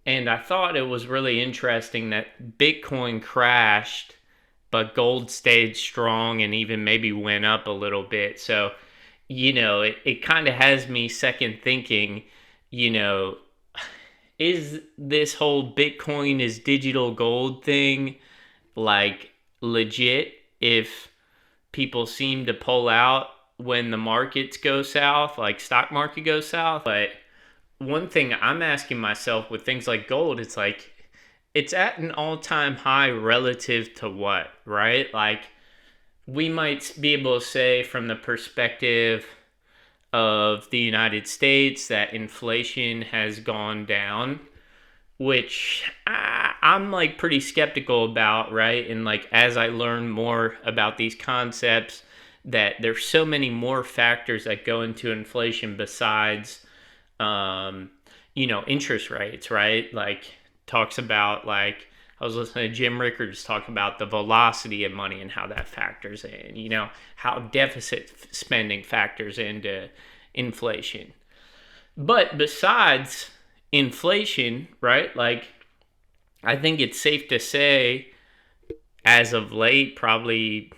And I thought it was really interesting that Bitcoin crashed, but gold stayed strong and even maybe went up a little bit. So, it kind of has me second thinking, you know, is this whole Bitcoin is digital gold thing like legit if people seem to pull out when the markets go south, like stock market goes south? But one thing I'm asking myself with things like gold, it's like it's at an all-time high relative to what, right? Like we might be able to say from the perspective of the United States that inflation has gone down, which I'm like pretty skeptical about, right? And like as I learn more about these concepts, that there's so many more factors that go into inflation besides, um, interest rates, right? Like talks about like I was listening to Jim Rickards talk about the velocity of money and how that factors in, how deficit spending factors into inflation. But besides inflation, right? Like, I think it's safe to say, as of late, probably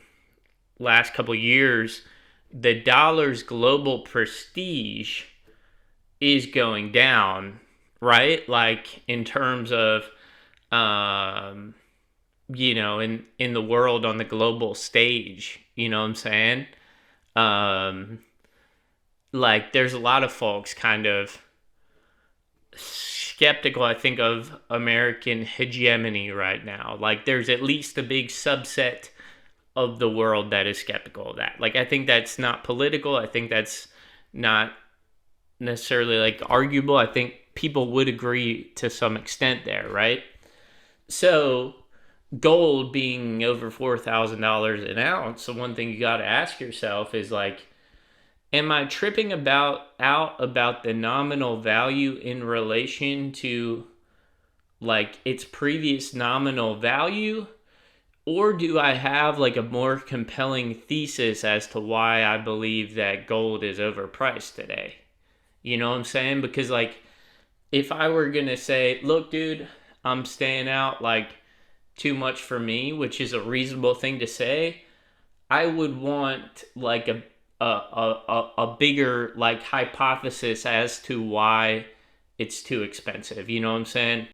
last couple years, the dollar's global prestige is going down, right? Like, in terms of, in the world on the global stage, you know what I'm saying? Um, like, there's a lot of folks kind of skeptical, I think, of American hegemony right now. Like, there's at least a big subset of the world that is skeptical of that. Like, I think that's not political. I think that's not necessarily like arguable. I think people would agree to some extent there, right? So, gold being over $4,000 an ounce, so one thing you got to ask yourself is like, am I tripping about the nominal value in relation to like its previous nominal value? Or do I have like a more compelling thesis as to why I believe that gold is overpriced today? You know what I'm saying? Because like if I were gonna say, look, dude, I'm staying out like too much for me, which is a reasonable thing to say, I would want like a bigger like hypothesis as to why it's too expensive. You know what I'm saying?